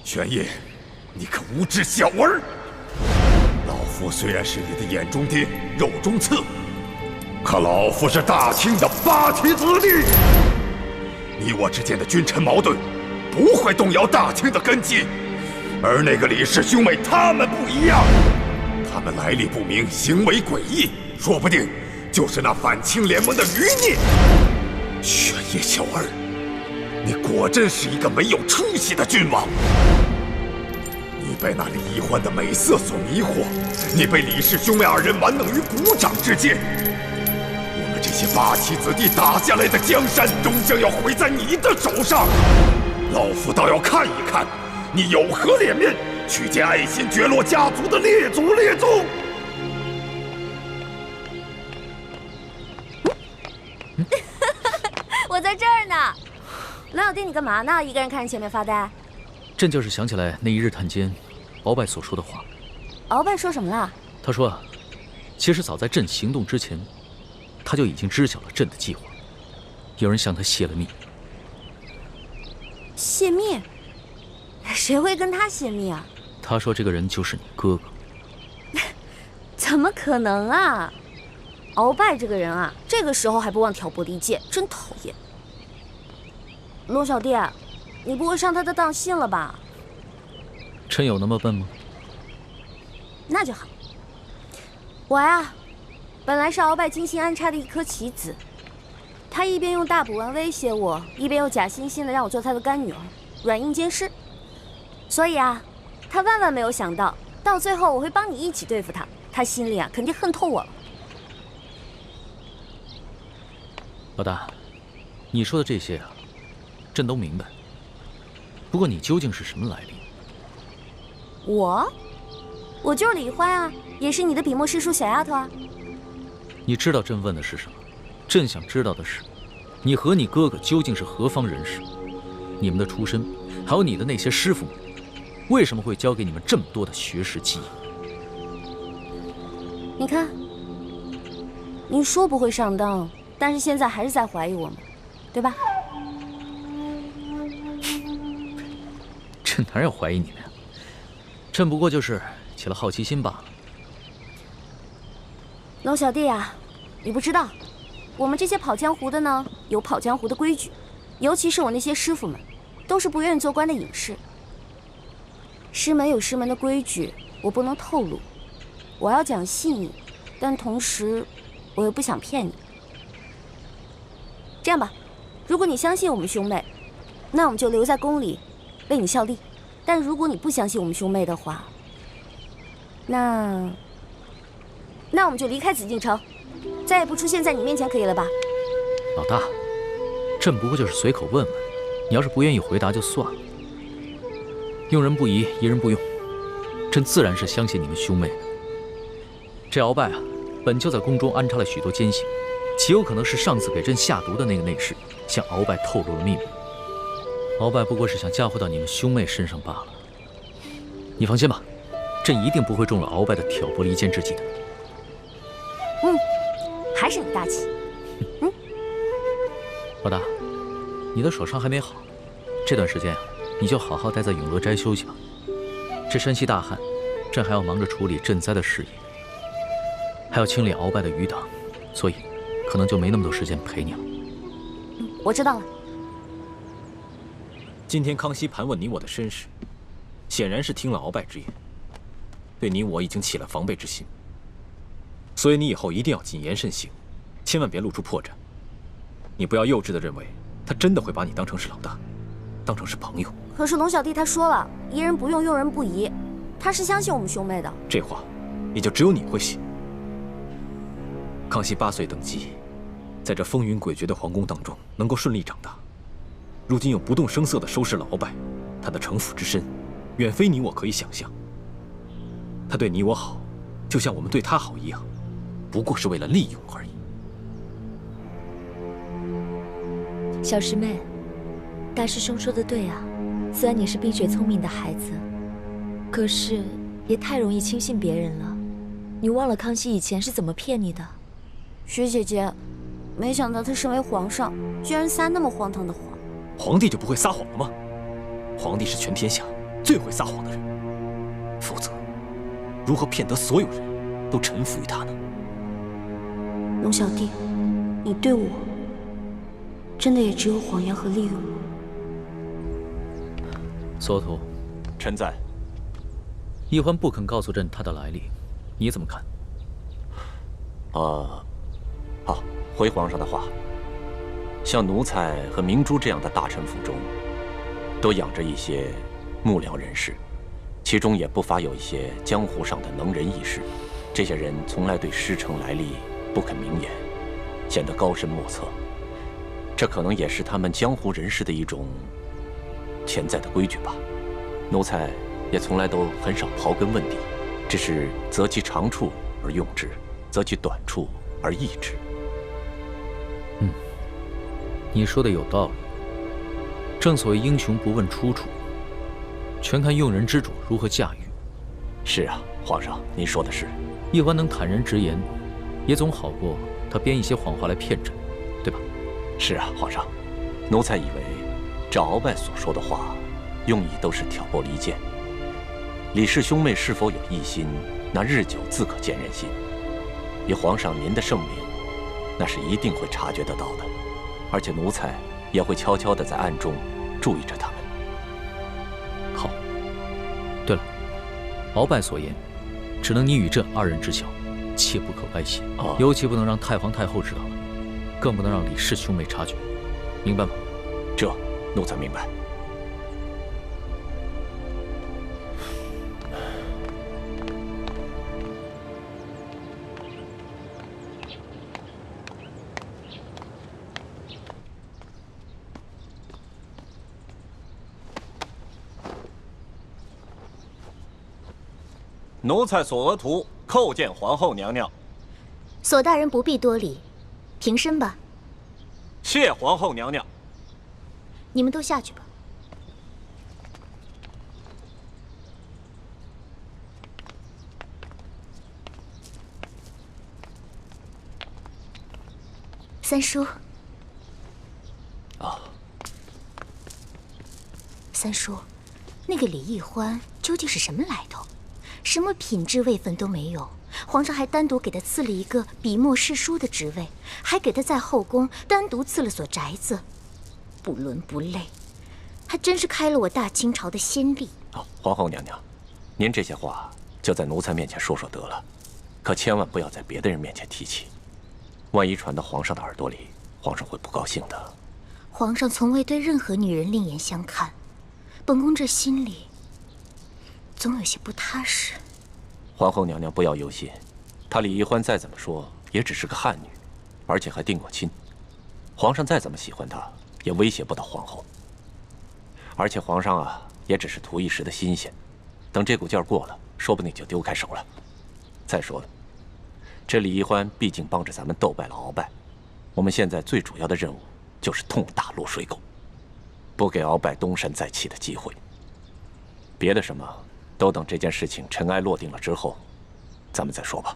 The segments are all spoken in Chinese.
玄烨，你个无知小儿！老夫虽然是你的眼中钉、肉中刺，可老夫是大清的八旗子弟。你我之间的君臣矛盾，不会动摇大清的根基。而那个李氏兄妹，他们不一样，他们来历不明，行为诡异，说不定就是那反清联盟的余孽。玄烨小儿，你果真是一个没有出息的君王。你被那李易欢的美色所迷惑，你被李氏兄妹二人玩弄于股掌之间。我们这些八旗子弟打下来的江山，终将要毁在你的手上。老夫倒要看一看，你有何脸面去见爱新觉罗家族的列祖列宗！我在这儿呢。蓝小弟，你干嘛呢？一个人看着前面发呆？朕就是想起来那一日探监，鳌拜所说的话。鳌拜说什么了？他说啊，其实早在朕行动之前，他就已经知晓了朕的计划。有人向他泄了密。泄密？谁会跟他泄密啊？他说这个人就是你哥哥。怎么可能啊！鳌拜这个人啊，这个时候还不忘挑拨离间，真讨厌。龙小弟，你不会上他的当信了吧？朕有那么笨吗？那就好。我呀，本来是鳌拜精心安插的一颗棋子，他一边用大补丸威胁我，一边又假惺惺的让我做他的干女儿，软硬兼施。所以啊，他万万没有想到，到最后我会帮你一起对付他，他心里啊肯定恨透我了。老大，你说的这些啊，朕都明白。不过你究竟是什么来历？我就是李欢啊，也是你的笔墨诗书小丫头啊。你知道朕问的是什么？朕想知道的是，你和你哥哥究竟是何方人士？你们的出身，还有你的那些师傅们，为什么会教给你们这么多的学识技艺？你看，你说不会上当，但是现在还是在怀疑我们，对吧？朕哪有怀疑你们呀？朕不过就是起了好奇心罢了。龙小弟啊，你不知道，我们这些跑江湖的呢，有跑江湖的规矩，尤其是我那些师傅们，都是不愿意做官的隐士。师门有师门的规矩，我不能透露。我要讲细腻，但同时，我又不想骗你。这样吧，如果你相信我们兄妹，那我们就留在宫里，为你效力。但如果你不相信我们兄妹的话，那我们就离开紫禁城，再也不出现在你面前，可以了吧？老大，朕不过就是随口问问，你要是不愿意回答就算了。用人不疑，疑人不用，朕自然是相信你们兄妹的。这鳌拜啊，本就在宫中安插了许多奸细，极有可能是上次给朕下毒的那个内侍向鳌拜透露了秘密。鳌拜不过是想嫁祸到你们兄妹身上罢了。你放心吧，朕一定不会中了鳌拜的挑拨离间之计的。还是你大气。老大，你的手伤还没好，这段时间啊，你就好好待在永乐斋休息吧。这山西大旱，朕还要忙着处理赈灾的事宜，还要清理鳌拜的余党，所以可能就没那么多时间陪你了。我知道了。今天康熙盘问你我的身世，显然是听了鳌拜之言，对你我已经起了防备之心。所以你以后一定要谨言慎行，千万别露出破绽。你不要幼稚地认为他真的会把你当成是老大，当成是朋友。可是龙小弟他说了，疑人不用，用人不疑，他是相信我们兄妹的。这话也就只有你会信。康熙8岁登基，在这风云诡谲的皇宫当中能够顺利长大，如今又不动声色地收拾了鳌拜，他的城府之深，远非你我可以想象。他对你我好，就像我们对他好一样，不过是为了利用而已。小师妹，大师兄说的对啊，虽然你是冰雪聪明的孩子，可是也太容易轻信别人了。你忘了康熙以前是怎么骗你的？徐姐姐，没想到他身为皇上，居然撒那么荒唐的谎。皇帝就不会撒谎了吗？皇帝是全天下最会撒谎的人。否则，如何骗得所有人都臣服于他呢？龙小弟，你对我真的也只有谎言和利用吗？索图，臣在。易欢不肯告诉朕他的来历，你怎么看？回皇上的话，像奴才和明珠这样的大臣府中，都养着一些幕僚人士，其中也不乏有一些江湖上的能人异士。这些人从来对师承来历不肯明言，显得高深莫测。这可能也是他们江湖人士的一种潜在的规矩吧。奴才也从来都很少刨根问底，只是择其长处而用之，择其短处而易之。你说的有道理。正所谓英雄不问出处，全看用人之主如何驾驭。是啊，皇上，您说的是。易欢能坦然直言，也总好过他编一些谎话来骗朕，对吧？是啊，皇上，奴才以为这鳌拜所说的话，用意都是挑拨离间。李氏兄妹是否有异心，那日久自可见人心。以皇上您的圣明，那是一定会察觉得到的。而且奴才也会悄悄地在暗中注意着他们。好。对了，鳌拜所言，只能你与朕二人知晓，切不可歪写，尤其不能让太皇太后知道了，更不能让李氏兄妹察觉，明白吗？这奴才明白。奴才索额图叩见皇后娘娘。索大人不必多礼，平身吧。谢皇后娘娘。你们都下去吧。三叔。三叔，那个李易欢究竟是什么来头？什么品质位分都没有，皇上还单独给他赐了一个笔墨侍书的职位，还给他在后宫单独赐了所宅子，不伦不类，还真是开了我大清朝的先例。皇后娘娘，您这些话就在奴才面前说说得了，可千万不要在别的人面前提起，万一传到皇上的耳朵里，皇上会不高兴的。皇上从未对任何女人另眼相看，本宫这心里总有些不踏实。皇后娘娘不要忧心，她李易欢再怎么说也只是个汉女，而且还定过亲。皇上再怎么喜欢她，也威胁不到皇后。而且皇上啊，也只是图一时的新鲜，等这股劲儿过了，说不定就丢开手了。再说了，这李易欢毕竟帮着咱们斗败了鳌拜，我们现在最主要的任务就是痛打落水狗，不给鳌拜东山再起的机会。别的什么，都等这件事情尘埃落定了之后，咱们再说吧。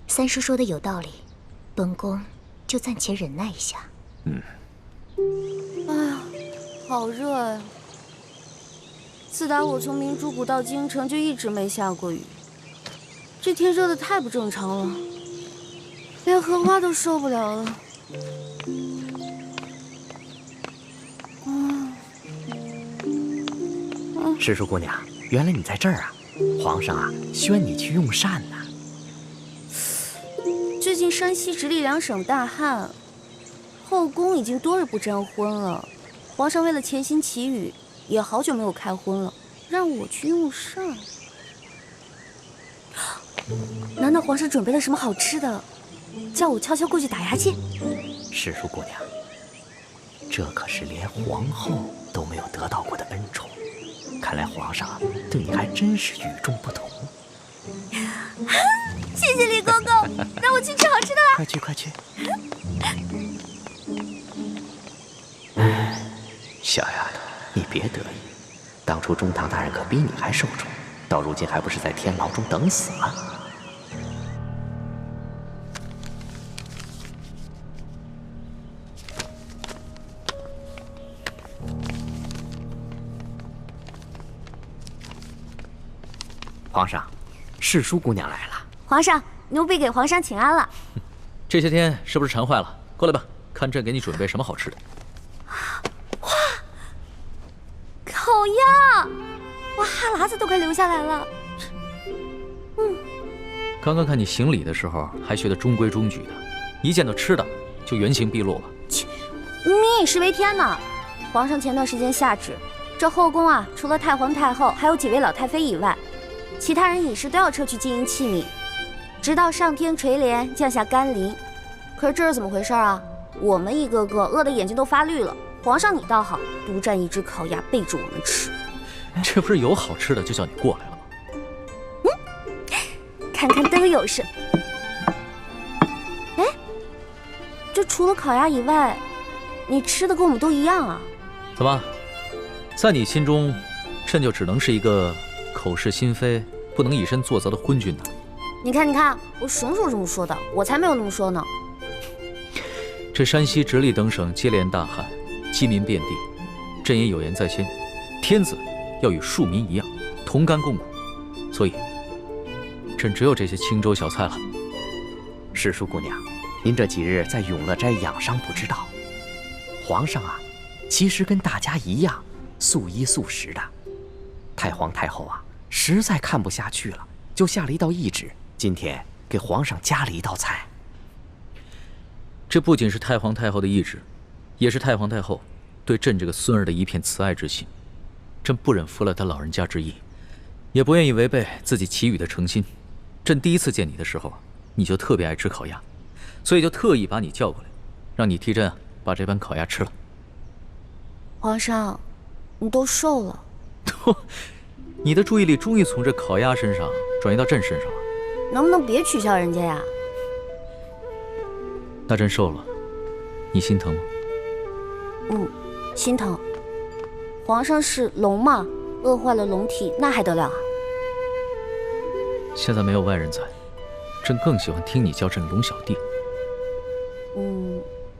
三叔说的有道理，本宫就暂且忍耐一下。哎呀，好热呀！自打我从明珠谷到京城，就一直没下过雨。这天热得太不正常了，连荷花都受不了了。师叔姑娘，原来你在这儿啊！皇上啊，宣你去用膳呢。最近山西直隶两省大旱，后宫已经多日不沾荤了。皇上为了潜心祈雨，也好久没有开荤了，让我去用膳。难道皇上准备了什么好吃的，叫我悄悄过去打牙祭？师叔姑娘，这可是连皇后都没有得到过的恩宠。看来皇上对你还真是与众不同。谢谢李公公，让我去吃好吃的啦！快去快去！小丫头，你别得意，当初中堂大人可比你还受宠，到如今还不是在天牢中等死吗？皇上，世淑姑娘来了。皇上，奴婢给皇上请安了。这些天是不是馋坏了？过来吧，看朕给你准备什么好吃的。哇，烤鸭！哇，哈喇子都快流下来了。刚刚看你行礼的时候还学得中规中矩的，一见到吃的就原形毕露了。切，民以食为天呢。皇上前段时间下旨，这后宫啊，除了太皇太后还有几位老太妃以外，其他人饮食都要撤去金银器皿，直到上天垂怜降下甘霖。可是这是怎么回事啊？我们一个个饿得眼睛都发绿了，皇上你倒好，独占一只烤鸭备着我们吃。这不是有好吃的就叫你过来了吗？看看都有事。哎，这除了烤鸭以外，你吃的跟我们都一样啊？怎么，在你心中，朕就只能是一个口是心非、不能以身作则的昏君呢？你看，你看，我什么时候这么说的？我才没有那么说呢。这山西直隶等省接连大旱，饥民遍地，朕也有言在先，天子要与庶民一样，同甘共苦，所以。朕只有这些清粥小菜了。世淑姑娘，您这几日在永乐斋养伤不知道，皇上啊，其实跟大家一样，素衣素食的。太皇太后啊，实在看不下去了，就下了一道懿旨，今天给皇上加了一道菜。这不仅是太皇太后的懿旨，也是太皇太后对朕这个孙儿的一片慈爱之心。朕不忍负了他老人家之意，也不愿意违背自己给予的诚心。朕第一次见你的时候，你就特别爱吃烤鸭，所以就特意把你叫过来，让你替朕把这盘烤鸭吃了。皇上，你都瘦了。你的注意力终于从这烤鸭身上转移到朕身上了。能不能别取笑人家呀？那朕瘦了，你心疼吗？心疼。皇上是龙嘛，饿坏了龙体，那还得了啊？现在没有外人在，朕更喜欢听你叫朕龙小弟。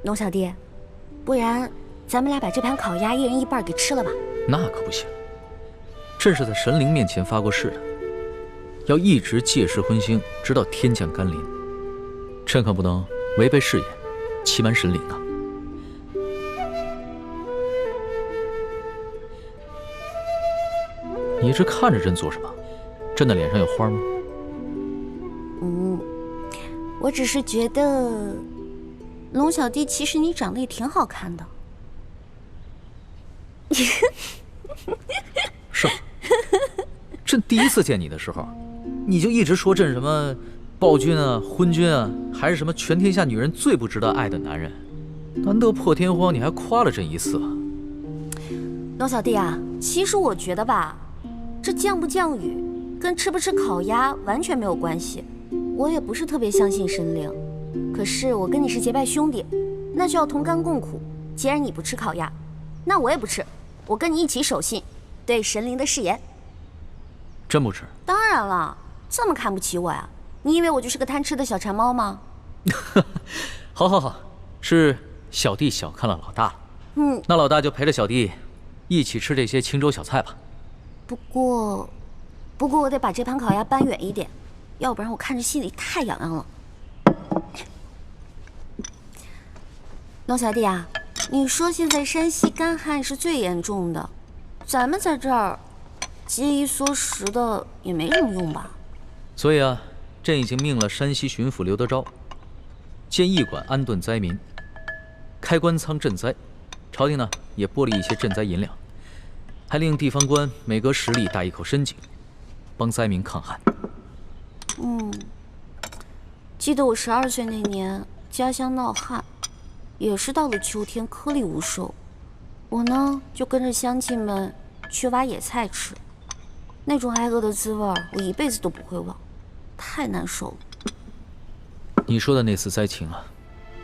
龙小弟，不然咱们俩把这盘烤鸭一人一半给吃了吧？那可不行，朕是在神灵面前发过誓的，要一直戒食荤腥，直到天降甘霖。朕可不能违背誓言，欺瞒神灵啊！你这看着朕做什么？朕的脸上有花吗？我只是觉得，龙小弟，其实你长得也挺好看的。是吗？朕第一次见你的时候，你就一直说朕什么暴君啊、昏君啊，还是什么全天下女人最不值得爱的男人。难得破天荒你还夸了朕一次啊！龙小弟啊，其实我觉得吧，这降不降雨跟吃不吃烤鸭完全没有关系。我也不是特别相信神灵，可是我跟你是结拜兄弟，那就要同甘共苦。既然你不吃烤鸭，那我也不吃，我跟你一起守信，对神灵的誓言。真不吃？当然了，这么看不起我呀？你以为我就是个贪吃的小馋猫吗？好好好，是小弟小看了老大了。那老大就陪着小弟一起吃这些清粥小菜吧。不过我得把这盘烤鸭搬远一点，要不然我看着心里太痒痒了。龙小弟啊，你说现在山西干旱是最严重的，咱们在这儿节衣缩食的也没什么用吧？所以啊，朕已经命了山西巡抚刘德昭建驿馆安顿灾民，开官仓赈灾。朝廷呢也拨了一些赈灾银两，还令地方官每隔10里打一口深井，帮灾民抗旱。记得我12岁那年，家乡闹旱，也是到了秋天，颗粒无收。我呢就跟着乡亲们去挖野菜吃，那种挨饿的滋味，我一辈子都不会忘，太难受了。你说的那次灾情啊，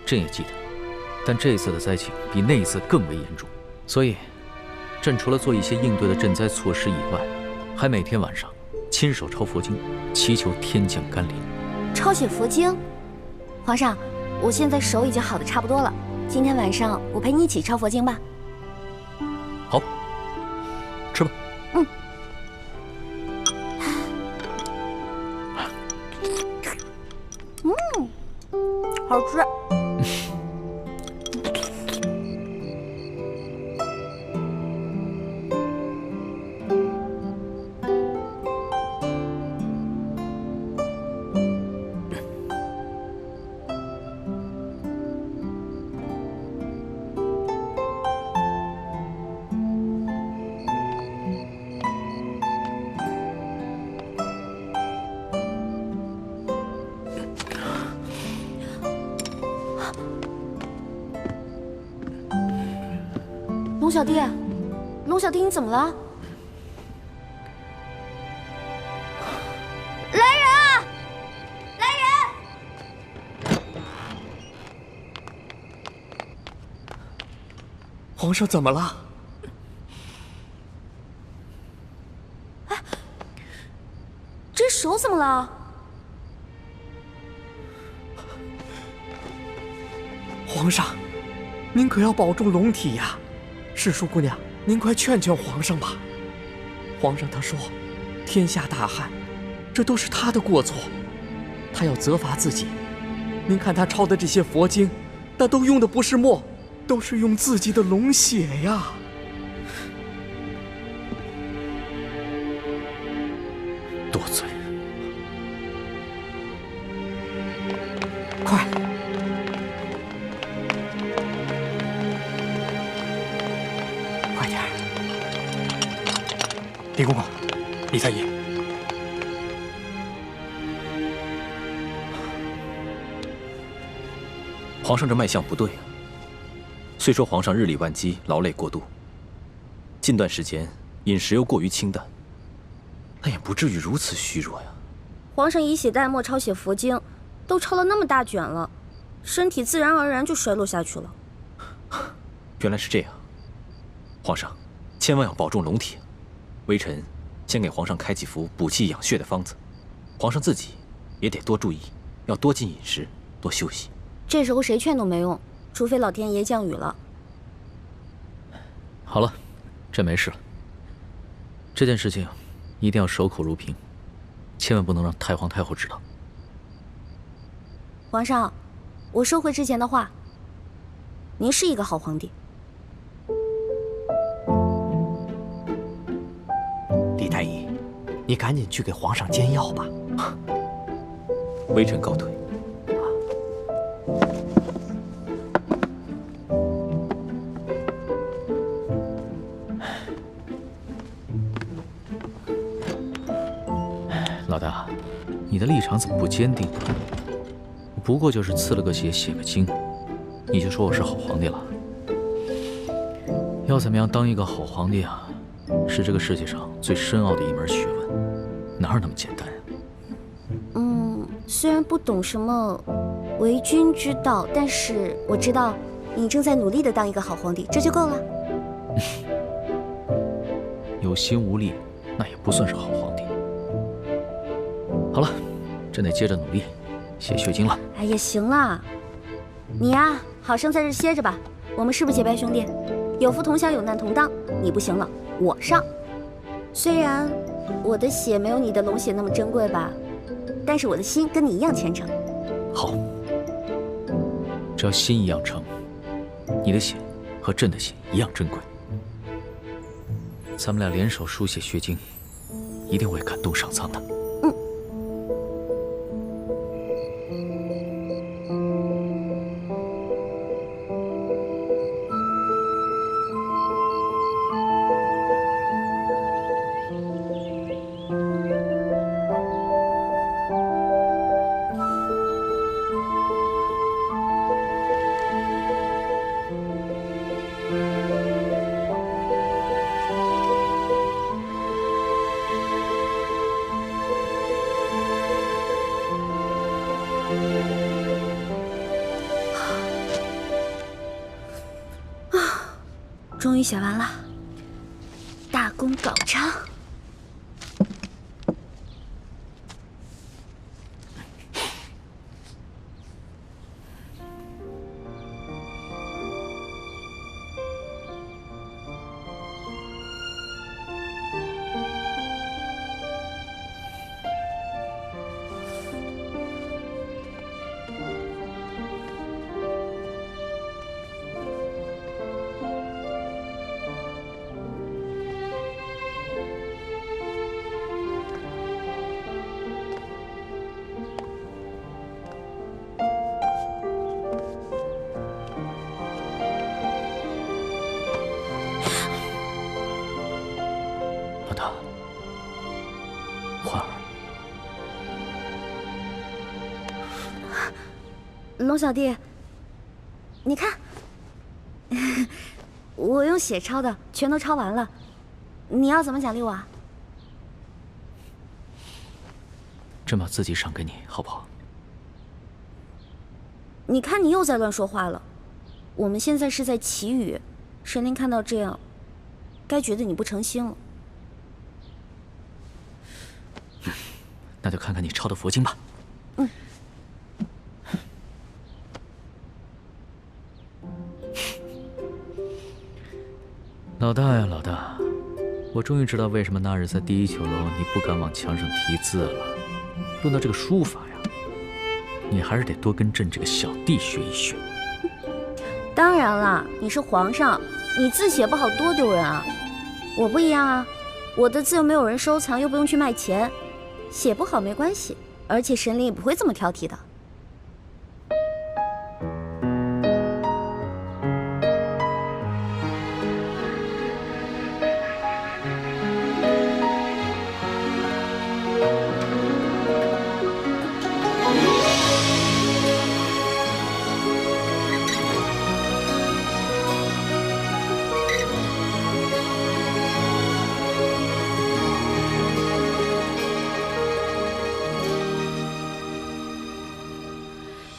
朕也记得，但这次的灾情比那一次更为严重，所以，朕除了做一些应对的赈灾措施以外，还每天晚上亲手抄佛经，祈求天降甘霖。抄写佛经？皇上，我现在手已经好的差不多了，今天晚上我陪你一起抄佛经吧。好，吃吧。好吃。龙小弟，龙小弟，你怎么了？来人啊！来人！皇上怎么了？这手怎么了？皇上，您可要保重龙体呀！世淑姑娘，您快劝劝皇上吧。皇上他说，天下大旱，这都是他的过错，他要责罚自己。您看他抄的这些佛经，那都用的不是墨，都是用自己的龙血呀。多嘴，快！快点儿！李公公，李太医。皇上这脉象不对啊。虽说皇上日理万机，劳累过度，近段时间饮食又过于清淡，但也不至于如此虚弱呀。皇上以血代墨抄写佛经，都抄了那么大卷了，身体自然而然就衰落下去了。原来是这样，皇上，千万要保重龙体。微臣先给皇上开几副补气养血的方子，皇上自己也得多注意，要多进饮食，多休息。这时候谁劝都没用，除非老天爷降雨了。好了，朕没事了。这件事情一定要守口如瓶，千万不能让太皇太后知道。皇上，我收回之前的话，您是一个好皇帝。李太医，你赶紧去给皇上煎药吧。微臣告退。老大，你的立场怎么不坚定呢？不过就是赐了个血，写个经，你就说我是好皇帝了？要怎么样当一个好皇帝啊？是这个世界上最深奥的一门学问，哪有那么简单呀？虽然不懂什么为君之道，但是我知道你正在努力的当一个好皇帝，这就够了。有心无力，那也不算是好皇帝。好了，朕得接着努力，写血经了。哎呀，行了，你呀，好生在这歇着吧。我们是不是结拜兄弟？有福同享，有难同当。你不行了，我上。虽然我的血没有你的龙血那么珍贵吧，但是我的心跟你一样虔诚。好，只要心一样诚，你的血和朕的血一样珍贵。咱们俩联手书写血经，一定会感动上苍的。终于写完了，大功告成。大，焕儿。龙小弟，你看，我用血抄的，全都抄完了。你要怎么奖励我啊？朕把自己赏给你，好不好？你看，你又在乱说话了。我们现在是在祈雨，神灵看到这样，该觉得你不诚心了。那就看看你抄的佛经吧。嗯。老大呀，老大，我终于知道为什么那日在第一酒楼你不敢往墙上题字了。论到这个书法呀，你还是得多跟朕这个小弟学一学。当然啦，你是皇上，你字写不好多丢人啊！我不一样啊，我的字又没有人收藏，又不用去卖钱，写不好没关系，而且神灵也不会这么挑剔的。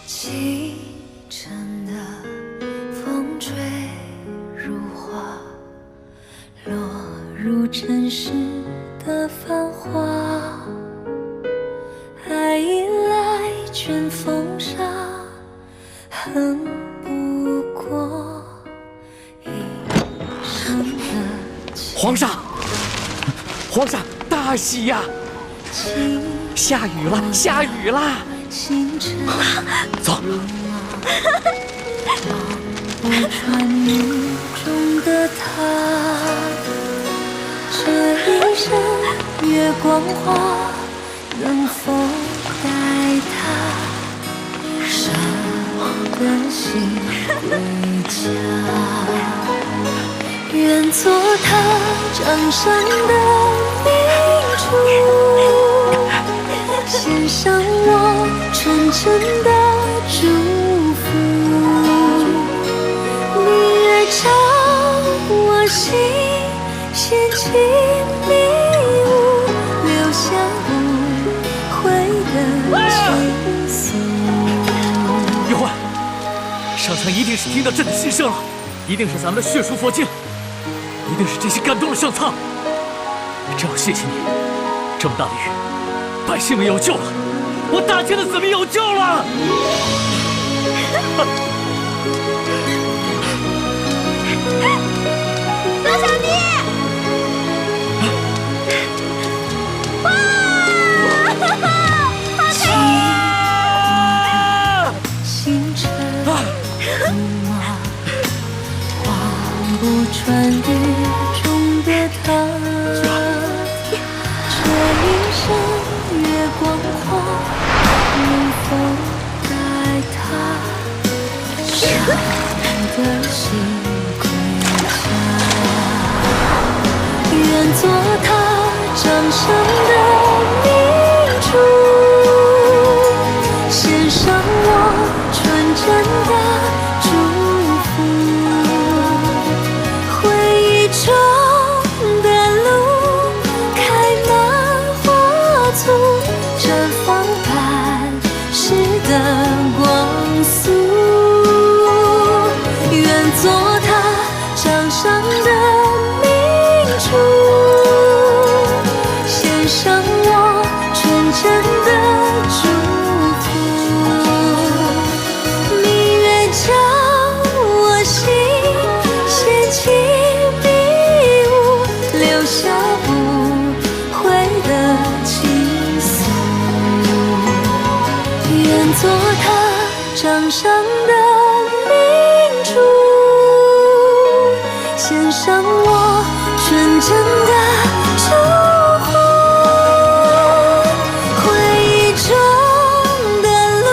清晨的风吹如花，落入尘世的繁华。爱已来，卷风沙，恨不过一生的皇上，皇上，大喜呀！下雨了，下雨了！走。穿雨中的他，这一生月光花，能否带他伤的心归家？愿做他掌上的明珠，献上我纯真的祝福。明月照我心，掀起迷雾，留下不悔的情愫。玉环，上苍一定是听到朕的心声了，一定是咱们的血书佛经，一定是这些感动了上苍。朕要谢谢你，这么大的雨，百姓们有救了，我大清的子民有救了。龙小弟，哇，好开心！星辰如马，望不穿雨中的他，这一生月光花，能否带他伤的心归家？愿做他掌上的明珠，献上我纯真的祝福。回忆中的路开满花簇，绽放半世的光速。愿做他掌上的明珠，献上我纯真的祝福。明月照我心，掀起迷雾，留下不悔的情愫。愿做他掌上的明珠，献上我纯真的祝福。回忆中的路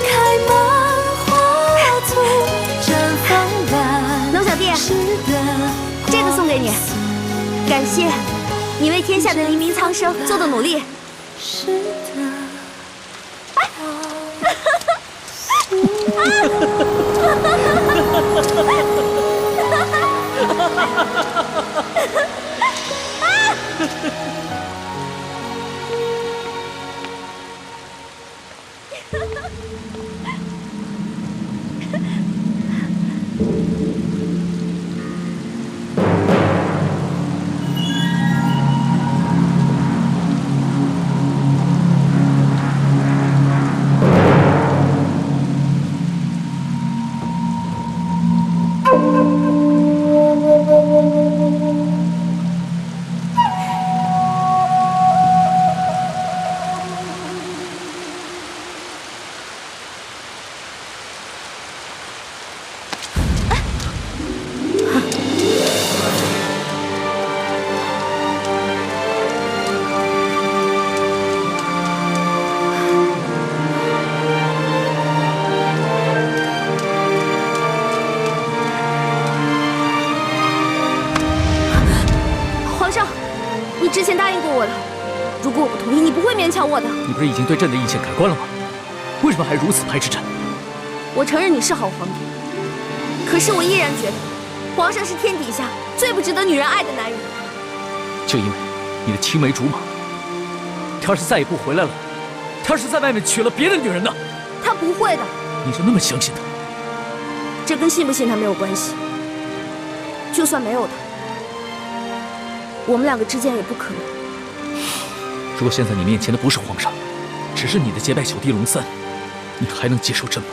开满花簇，绽放半龙小弟，世的这个送给你，感谢。你为天下的黎民苍生做的努力。是的。之前答应过我的，如果我不同意，你不会勉强我的。你不是已经对朕的意见改观了吗？为什么还如此排斥朕？我承认你是好皇帝，可是我依然觉得，皇上是天底下最不值得女人爱的男人。就因为你的青梅竹马，他要是再也不回来了，他要是在外面娶了别的女人呢？他不会的。你就那么相信他？这跟信不信他没有关系。就算没有他，我们两个之间也不可能。如果现在你面前的不是皇上，只是你的结拜小弟龙三，你还能接受朕吗？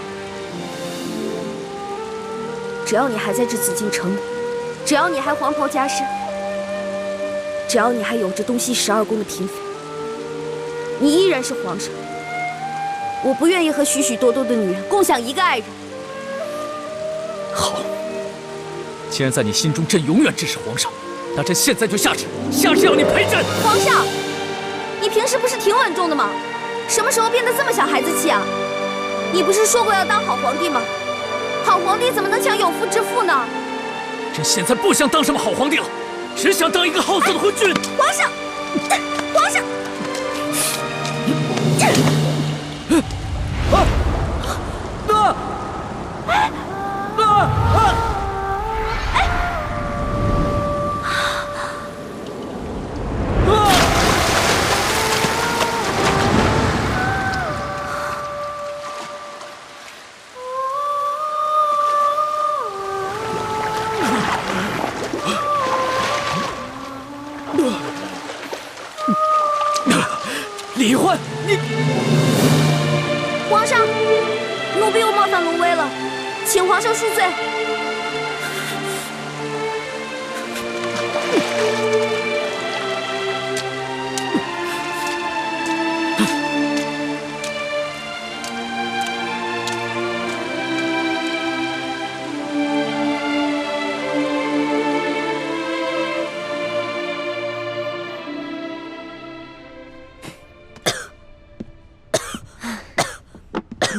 只要你还在这紫禁城里，只要你还黄袍加身，只要你还有着东西12宫的嫔妃，你依然是皇上。我不愿意和许许多多的女人共享一个爱人。好，既然在你心中朕永远支持皇上，那朕现在就下旨要你陪朕。皇上，你平时不是挺稳重的吗？什么时候变得这么小孩子气啊？你不是说过要当好皇帝吗？好皇帝怎么能抢有妇之夫呢？朕现在不想当什么好皇帝了，只想当一个好色的昏君。皇上，皇上！李焕，你！皇上，奴婢又冒犯龙威了，请皇上恕罪。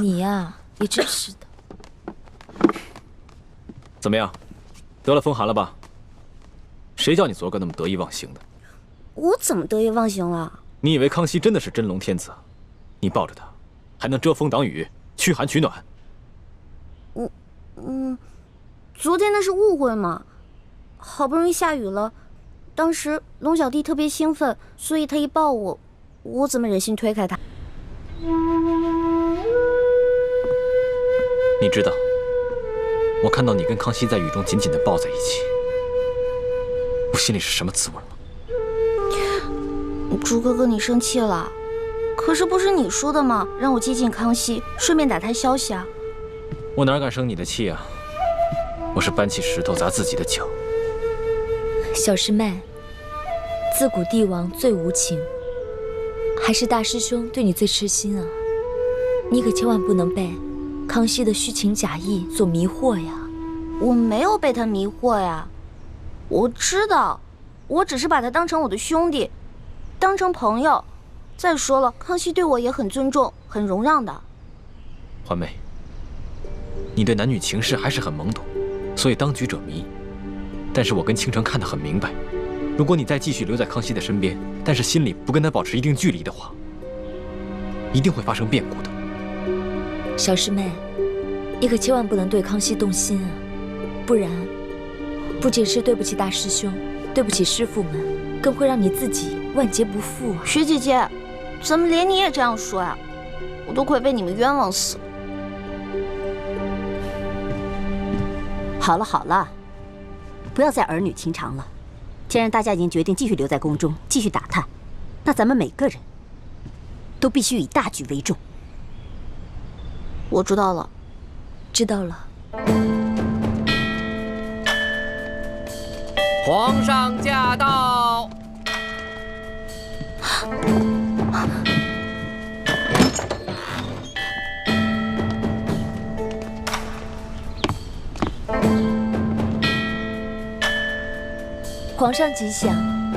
你呀，也真是的。怎么样，得了风寒了吧？谁叫你昨个那么得意忘形的？我怎么得意忘形了？你以为康熙真的是真龙天子？你抱着他，还能遮风挡雨、驱寒取暖？昨天那是误会嘛。好不容易下雨了，当时龙小弟特别兴奋，所以他一抱我，我怎么忍心推开他？你知道，我看到你跟康熙在雨中紧紧地抱在一起，我心里是什么滋味吗？朱哥哥，你生气了？可是不是你说的吗？让我接近康熙，顺便打探消息啊。我哪敢生你的气啊！我是搬起石头砸自己的脚。小师妹，自古帝王最无情，还是大师兄对你最痴心啊！你可千万不能被康熙的虚情假意所迷惑呀！我没有被他迷惑呀，我知道，我只是把他当成我的兄弟，当成朋友。再说了，康熙对我也很尊重，很容让的。环妹，你对男女情事还是很懵懂，所以当局者迷。但是我跟倾城看得很明白，如果你再继续留在康熙的身边，但是心里不跟他保持一定距离的话，一定会发生变故的。小师妹，你可千万不能对康熙动心啊，不然不仅是对不起大师兄，对不起师父们，更会让你自己万劫不复啊！学姐姐，怎么连你也这样说呀？我都快被你们冤枉死了。好了好了，不要再儿女情长了。既然大家已经决定继续留在宫中继续打探，那咱们每个人都必须以大局为重。我知道了，知道了。皇上驾到！皇上吉祥，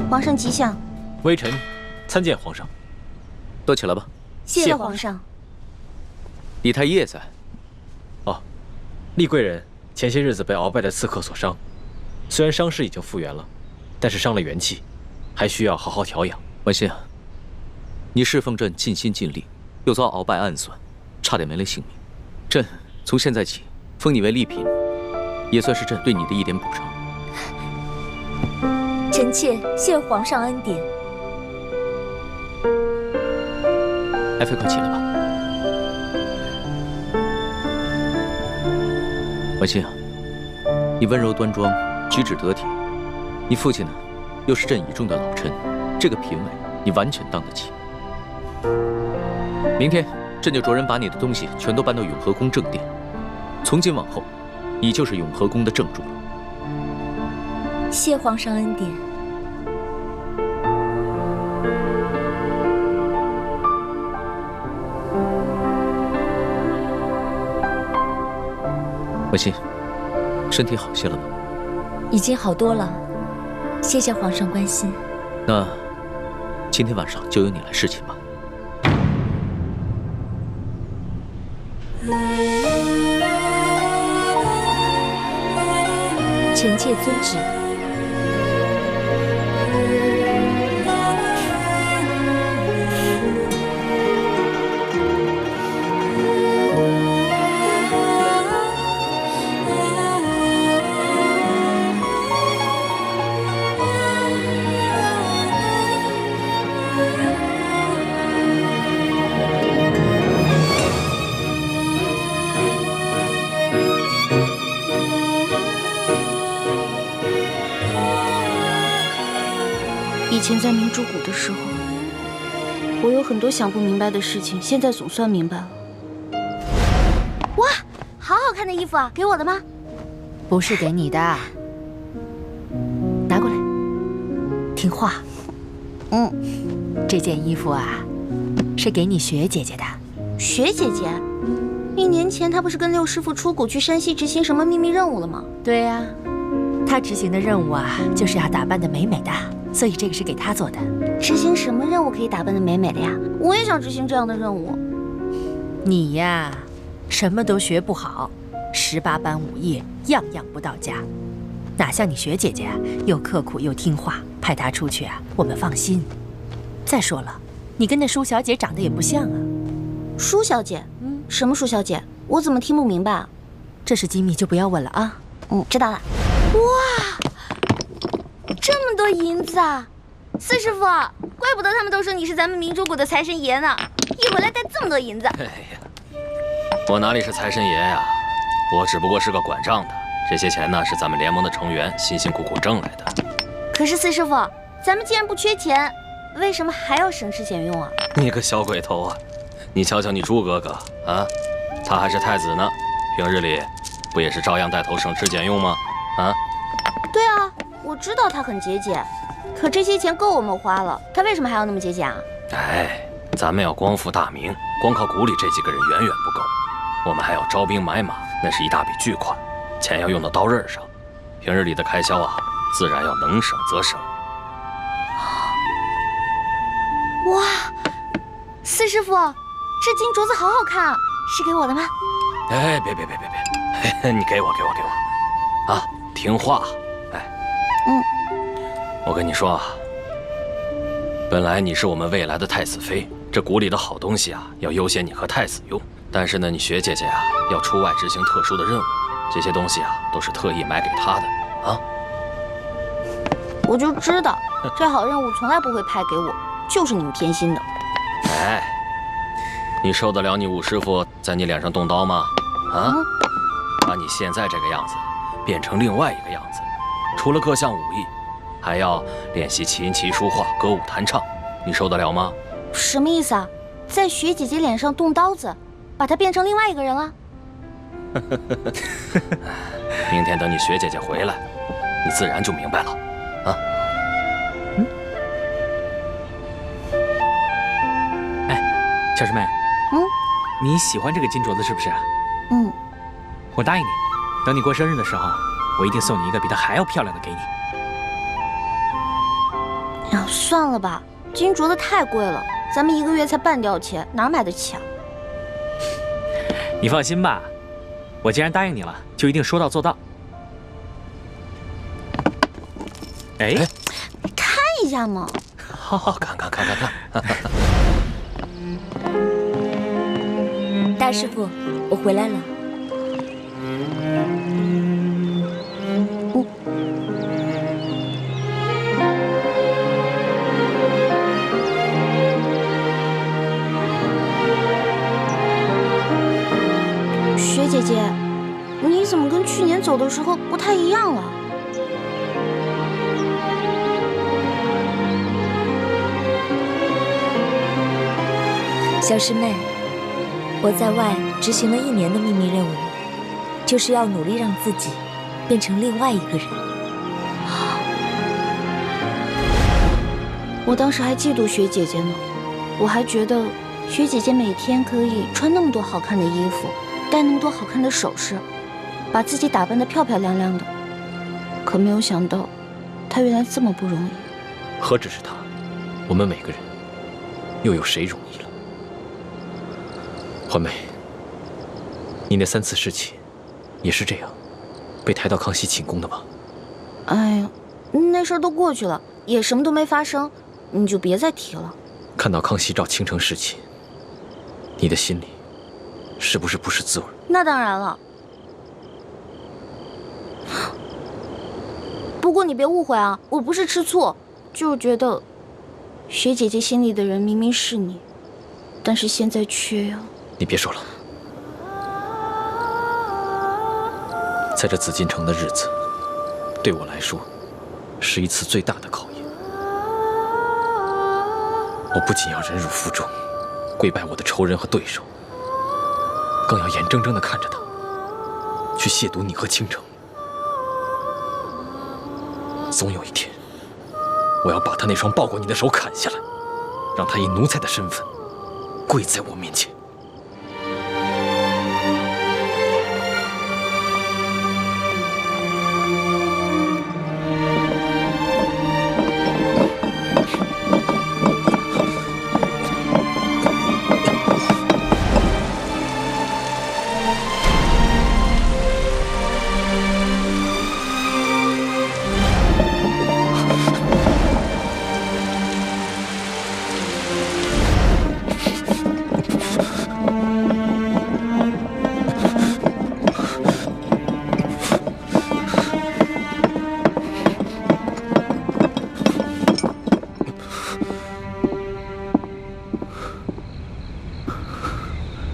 皇上吉祥。微臣参见皇上。都起来吧。谢谢皇上。李太医也在。哦，厉贵人前些日子被鳌拜的刺客所伤，虽然伤势已经复原了，但是伤了元气，还需要好好调养。婉心啊，你侍奉朕尽心尽力，又遭鳌拜暗算，差点没了性命。朕从现在起封你为丽嫔，也算是朕对你的一点补偿。臣妾谢皇上恩典。爱妃，快起来吧。婉心啊，你温柔端庄，举止得体，你父亲呢，又是朕倚重的老臣，这个嫔位你完全当得起。明天朕就着人把你的东西全都搬到永和宫正殿，从今往后，你就是永和宫的正主了。谢皇上恩典。婉心，身体好些了吗？已经好多了，谢谢皇上关心。那今天晚上就由你来侍寝吧。臣妾遵旨。以前在明珠谷的时候，我有很多想不明白的事情，现在总算明白了。哇，好好看的衣服啊，给我的吗？不是给你的，拿过来，听话。这件衣服啊，是给你雪姐姐的。雪姐姐，1年前她不是跟六师傅出谷去山西执行什么秘密任务了吗？对呀，她执行的任务啊，就是要打扮得美美的，所以这个是给她做的。执行什么任务可以打扮得美美的呀？我也想执行这样的任务。你呀，什么都学不好，18般武艺样样不到家，哪像你雪姐姐啊，又刻苦又听话，派她出去啊，我们放心。再说了，你跟那舒小姐长得也不像啊。舒小姐？什么舒小姐？我怎么听不明白啊？这是机密，就不要问了啊。知道了。哇，这么多银子啊！四师傅，怪不得他们都说你是咱们明珠谷的财神爷呢，一回来带这么多银子。哎呀，我哪里是财神爷呀？我只不过是个管账的，这些钱呢是咱们联盟的成员辛辛苦苦挣来的。可是四师傅，咱们既然不缺钱，为什么还要省吃俭用啊？你个小鬼头啊！你瞧瞧你朱哥哥啊，他还是太子呢，平日里不也是照样带头省吃俭用吗？啊？对啊，我知道他很节俭，可这些钱够我们花了，他为什么还要那么节俭啊？哎，咱们要光复大明，光靠谷里这几个人远远不够，我们还要招兵买马，那是一大笔巨款，钱要用到刀刃上，平日里的开销啊，自然要能省则省。哇，四师傅，这金镯子好好看啊，是给我的吗？哎，别，你给我，啊，听话，哎，我跟你说啊，本来你是我们未来的太子妃，这谷里的好东西啊，要优先你和太子用。但是呢，你学姐姐啊，要出外执行特殊的任务，这些东西啊，都是特意买给她的啊。我就知道，这好任务从来不会派给我，就是你们偏心的。哎，你受得了你五师傅在你脸上动刀吗？啊，把你现在这个样子变成另外一个样子，除了各项武艺，还要练习琴棋书画、歌舞弹唱，你受得了吗？什么意思啊？在学姐姐脸上动刀子，把她变成另外一个人了？明天等你学姐姐回来，你自然就明白了。啊？哎，小师妹，你喜欢这个金镯子是不是？我答应你，等你过生日的时候，我一定送你一个比它还要漂亮的给你。啊，算了吧，金镯子太贵了，咱们1个月才半吊钱，哪买得起啊？你放心吧，我既然答应你了，就一定说到做到。哎，看一下嘛。好，看。大师傅，我回来了。学姐姐，你怎么跟去年走的时候不太一样了？小师妹，我在外执行了1年的秘密任务，就是要努力让自己变成另外一个人。我当时还嫉妒学姐姐呢，我还觉得学姐姐每天可以穿那么多好看的衣服，戴那么多好看的首饰，把自己打扮得漂漂亮亮的。可没有想到，她原来这么不容易。何止是她，我们每个人，又有谁容易了？环妹，你那3次侍寝，也是这样，被抬到康熙寝宫的吗？哎呀，那事儿都过去了，也什么都没发生，你就别再提了。看到康熙照倾城侍寝，你的心里是不是不是滋味？那当然了。不过你别误会啊，我不是吃醋，就是觉得学姐姐心里的人明明是你，但是现在却要……你别说了，在这紫禁城的日子，对我来说是一次最大的考验。我不仅要忍辱负重，跪拜我的仇人和对手，更要眼睁睁地看着他去亵渎你和倾城。总有一天，我要把他那双抱过你的手砍下来，让他以奴才的身份跪在我面前。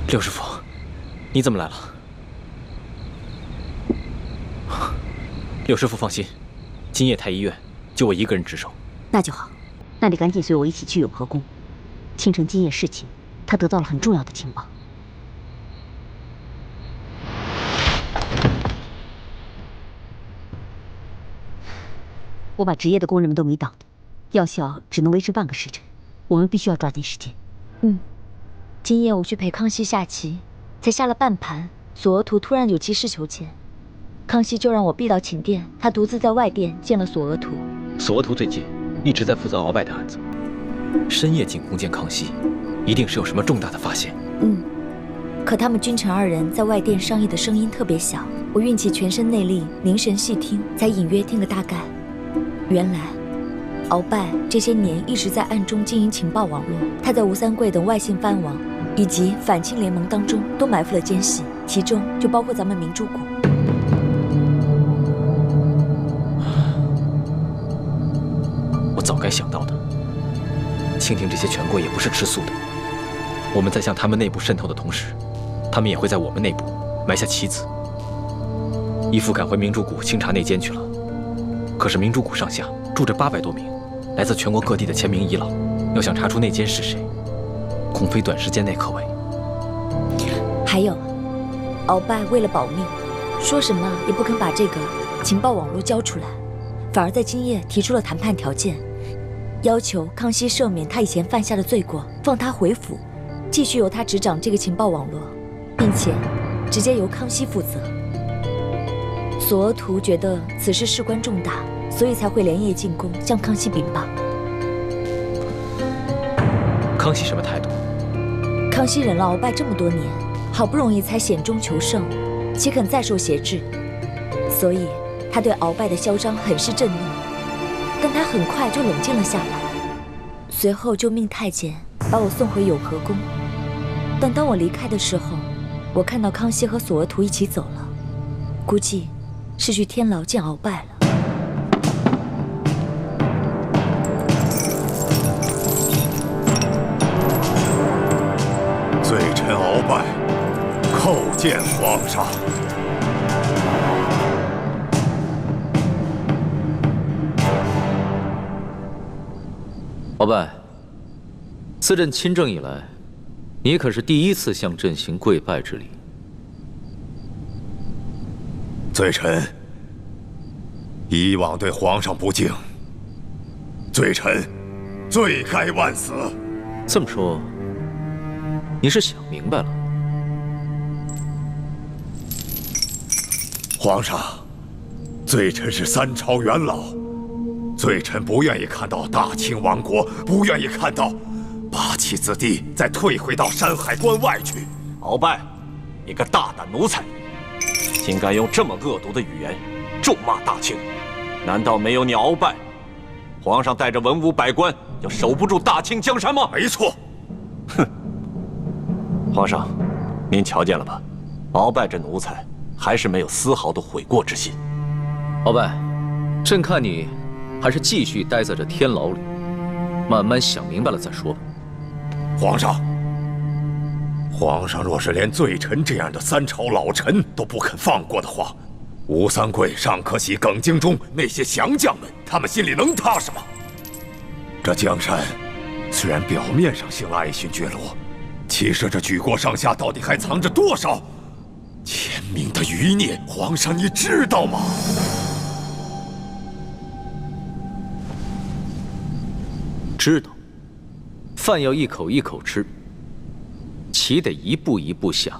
六师傅，你怎么来了？六师傅放心，今夜太医院就我一个人值守。那就好，那你赶紧随我一起去永和宫。倾城今夜侍寝，他得到了很重要的情报。我把值夜的工人们都没挡，药效只能维持半个时辰，我们必须要抓紧时间。今夜我去陪康熙下棋，才下了半盘，索额图突然有急事求见，康熙就让我避到寝殿，他独自在外殿见了索额图。索额图最近一直在负责鳌拜的案子，深夜进宫见康熙，一定是有什么重大的发现。可他们君臣2人在外殿商议的声音特别小，我运起全身内力，凝神细听，才隐约听个大概。原来鳌拜这些年一直在暗中经营情报网络，他在吴三桂等外姓藩王以及反清联盟当中都埋伏了奸细，其中就包括咱们明珠谷。我早该想到的。清廷这些权贵也不是吃素的，我们在向他们内部渗透的同时，他们也会在我们内部埋下棋子。义父赶回明珠谷清查内奸去了，可是明珠谷上下住着800多名来自全国各地的签名遗老，要想查出内奸是谁，恐非短时间内可为。还有，鳌拜为了保命，说什么也不肯把这个情报网络交出来，反而在今夜提出了谈判条件，要求康熙赦免他以前犯下的罪过，放他回府，继续由他执掌这个情报网络，并且直接由康熙负责。索额图觉得此事事关重大，所以才会连夜进宫向康熙禀报。康熙什么态度？康熙忍了鳌拜这么多年，好不容易才险中求胜，岂肯再受挟制？所以他对鳌拜的嚣张很是震怒，但他很快就冷静了下来，随后就命太监把我送回永和宫。但当我离开的时候，我看到康熙和索额图一起走了，估计是去天牢见鳌拜了。罪臣鳌拜叩见皇上。鳌拜，自朕亲政以来，你可是第一次向朕行跪拜之礼。罪臣以往对皇上不敬，罪臣罪该万死。这么说，你是想明白了？皇上，罪臣是3朝元老，罪臣不愿意看到大清亡国，不愿意看到八旗子弟再退回到山海关外去。鳌拜，你个大胆奴才，竟敢用这么恶毒的语言咒骂大清！难道没有你鳌拜，皇上带着文武百官就守不住大清江山吗？没错。哼！皇上，您瞧见了吧？鳌拜这奴才还是没有丝毫的悔过之心。鳌拜，朕看你还是继续待在这天牢里，慢慢想明白了再说吧。皇上若是连罪臣这样的3朝老臣都不肯放过的话，吴三桂、尚可喜、耿精忠那些降将们，他们心里能踏实吗？这江山虽然表面上兴了爱新觉罗，其实这举国上下到底还藏着多少前明的余孽？皇上，你知道吗？知道，饭要一口一口吃，棋得一步一步下。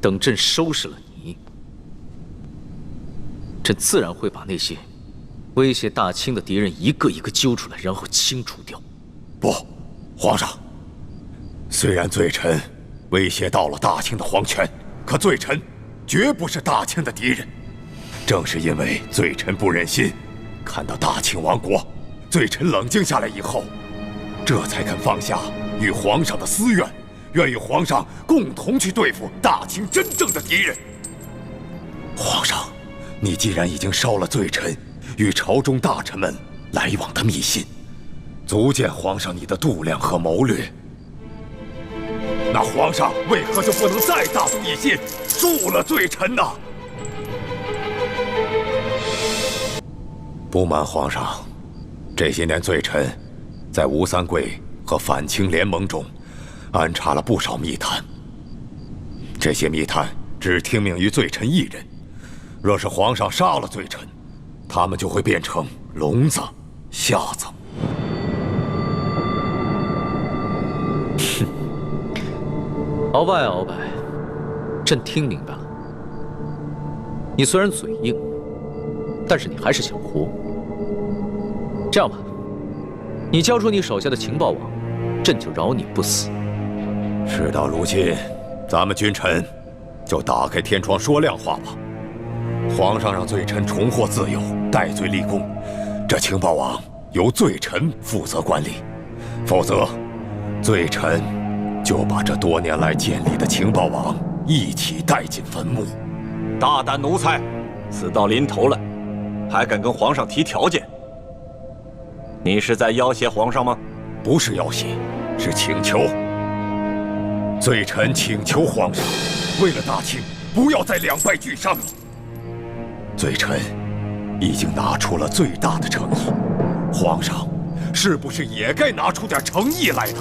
等朕收拾了你，朕自然会把那些威胁大清的敌人一个一个揪出来，然后清除掉。不，皇上，虽然罪臣威胁到了大清的皇权，可罪臣绝不是大清的敌人。正是因为罪臣不忍心看到大清亡国，罪臣冷静下来以后，这才肯放下与皇上的私怨，愿与皇上共同去对付大清真正的敌人。皇上，你既然已经烧了罪臣与朝中大臣们来往的密信，足见皇上你的度量和谋略。那皇上为何就不能再大度一些，恕了罪臣呢？不瞒皇上，这些年罪臣在吴三桂和反清联盟中安插了不少密探，这些密探只听命于罪臣一人。若是皇上杀了罪臣，他们就会变成聋子、瞎子。哼，鳌拜，鳌拜，朕听明白了。你虽然嘴硬，但是你还是想活。这样吧，你交出你手下的情报网，朕就饶你不死。事到如今，咱们君臣就打开天窗说亮话吧。皇上让罪臣重获自由，戴罪立功，这情报网由罪臣负责管理，否则，罪臣就把这多年来建立的情报网一起带进坟墓。大胆奴才，死到临头了，还敢跟皇上提条件？你是在要挟皇上吗？不是要挟，是请求。罪臣请求皇上，为了大清，不要再两败俱伤。罪臣已经拿出了最大的诚意，皇上是不是也该拿出点诚意来呢？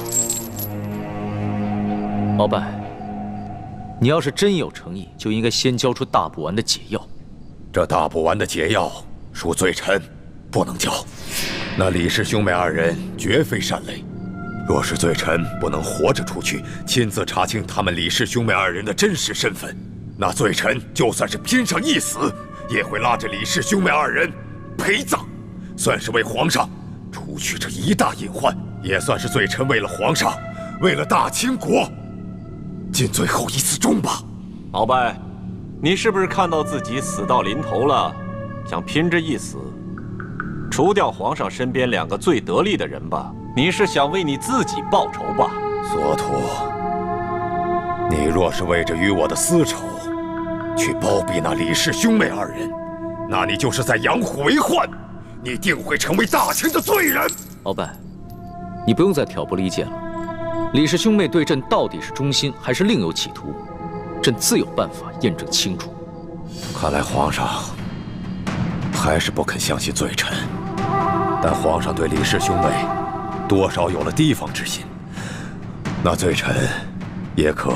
鳌拜，你要是真有诚意，就应该先交出大补丸的解药。这大补丸的解药，恕罪臣不能交。那李氏兄妹二人绝非善类，若是罪臣不能活着出去，亲自查清他们李氏兄妹二人的真实身份，那罪臣就算是拼上一死，也会拉着李氏兄妹二人陪葬，算是为皇上除去这一大隐患，也算是罪臣为了皇上，为了大清国，尽最后一次忠吧。鳌拜，你是不是看到自己死到临头了，想拼着一死，除掉皇上身边2个最得力的人吧？你是想为你自己报仇吧？索图，你若是为着与我的私仇，去包庇那李氏兄妹二人，那你就是在养虎为患，你定会成为大清的罪人。鳌拜，你不用再挑拨离间了。李氏兄妹对朕到底是忠心，还是另有企图，朕自有办法验证清楚。看来皇上还是不肯相信罪臣，但皇上对李氏兄妹多少有了提防之心，那罪臣也可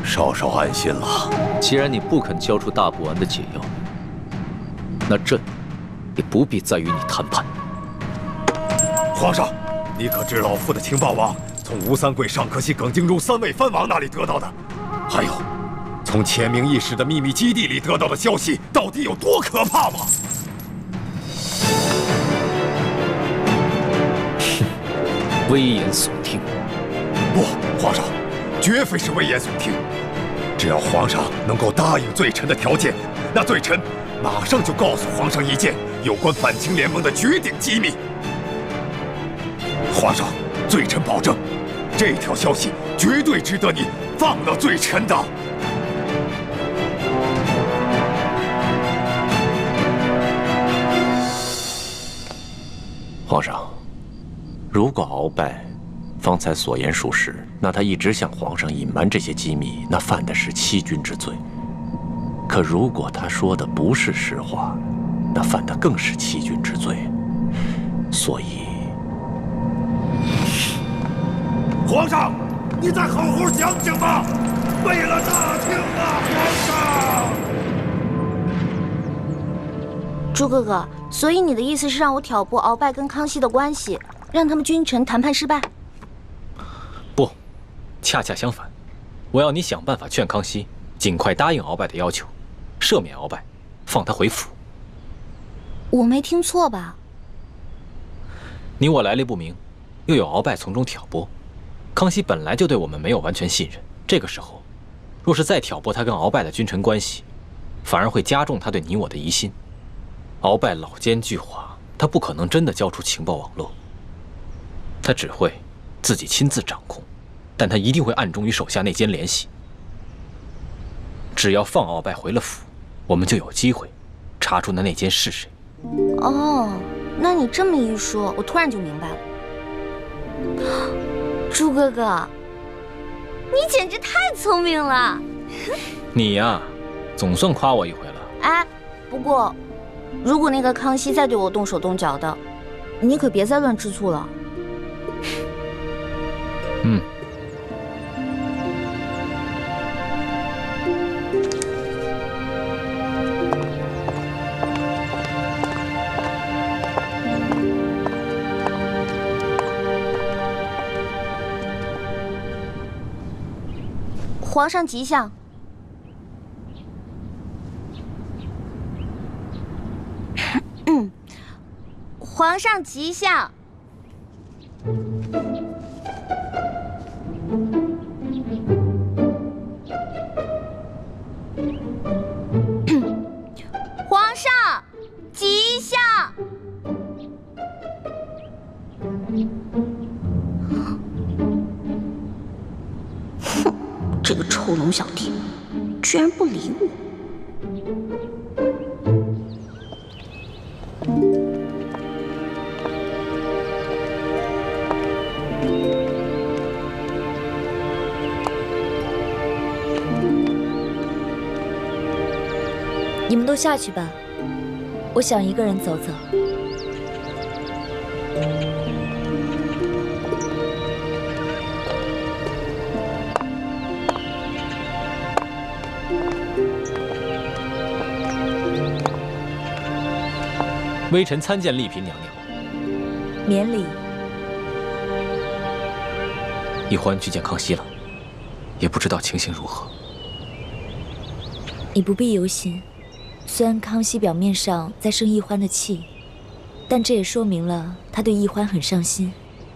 稍稍安心了。既然你不肯交出大补丸的解药，那朕也不必再与你谈判。皇上，你可知老夫的情报网从吴三桂、尚可喜、耿精忠3位藩王那里得到的？还有，从千名义士的秘密基地里得到的消息，到底有多可怕吗？危言耸听。不，皇上，绝非是危言耸听。只要皇上能够答应罪臣的条件，那罪臣马上就告诉皇上一件有关反清联盟的绝顶机密。皇上，罪臣保证，这条消息绝对值得你放了罪臣的。皇上，如果鳌拜方才所言属实，那他一直向皇上隐瞒这些机密，那犯的是欺君之罪。可如果他说的不是实话，那犯的更是欺君之罪。所以，皇上，你再好好想想吧，为了大清啊，皇上！朱哥哥，所以你的意思是让我挑拨鳌拜跟康熙的关系，让他们君臣谈判失败？不，恰恰相反，我要你想办法劝康熙尽快答应鳌拜的要求，赦免鳌拜，放他回府。我没听错吧？你我来历不明，又有鳌拜从中挑拨，康熙本来就对我们没有完全信任。这个时候，若是再挑拨他跟鳌拜的君臣关系，反而会加重他对你我的疑心。鳌拜老奸巨猾，他不可能真的交出情报网络，他只会自己亲自掌控，但他一定会暗中与手下内奸联系。只要放鳌拜回了府，我们就有机会查出那内奸是谁。哦，那你这么一说，我突然就明白了。朱哥哥，你简直太聪明了！你呀，总算夸我一回了。哎，不过，如果那个康熙再对我动手动脚的，你可别再乱吃醋了。嗯。皇上吉祥。皇上吉祥。皇上吉祥。这个臭龙小弟居然不理我。你们都下去吧，我想一个人走走。微臣参见丽嫔娘娘。免礼。奕欢去见康熙了，也不知道情形如何。你不必忧心。虽然康熙表面上在生奕欢的气，但这也说明了他对奕欢很上心，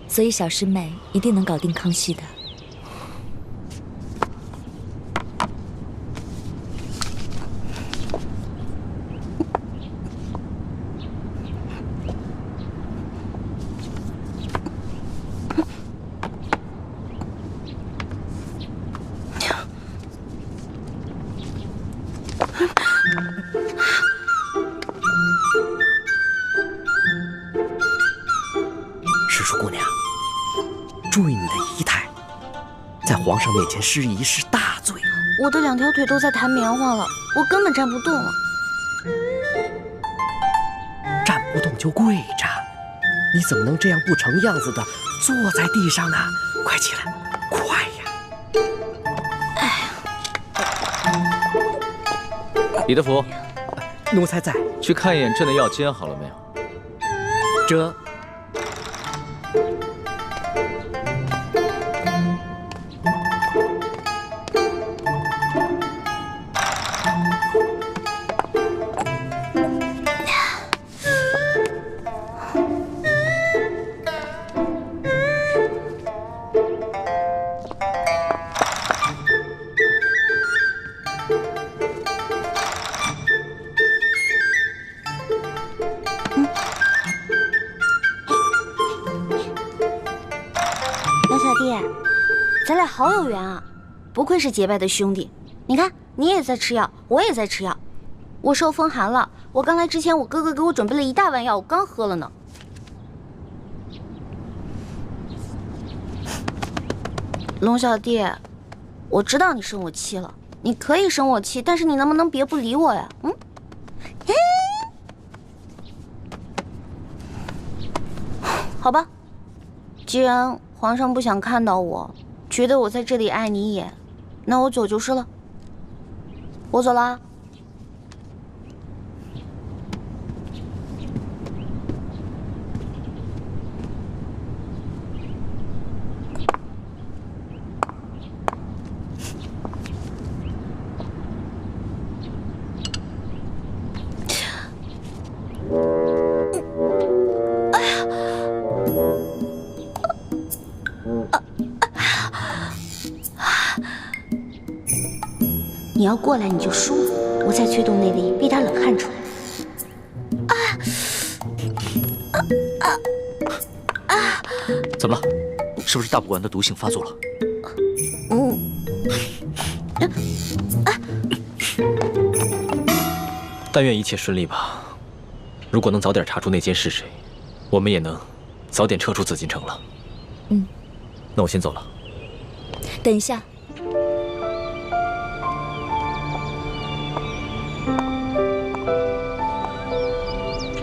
所以小师妹一定能搞定康熙的。世淑姑娘，注意你的仪态，在皇上面前失仪是大罪。我的2条腿都在弹棉花了，我根本站不动了。站不动就跪着，你怎么能这样不成样子的坐在地上呢？快起来，快呀！李德福，奴才在。去看一眼朕的药煎好了没有？这。咱俩好有缘啊，不愧是结拜的兄弟。你看，你也在吃药，我也在吃药。我受风寒了，我刚来之前，我哥哥给我准备了1大碗药，我刚喝了呢。龙小弟，我知道你生我气了，你可以生我气，但是你能不能别不理我呀？好吧，既然皇上不想看到我，觉得我在这里碍你眼，那我走就是了。我走啦。你要过来你就舒服，我再催动内力，逼他冷汗出来。怎么了？是不是大补丸的毒性发作了？但愿一切顺利吧。如果能早点查出那奸是谁，我们也能早点撤出紫禁城了。那我先走了。等一下。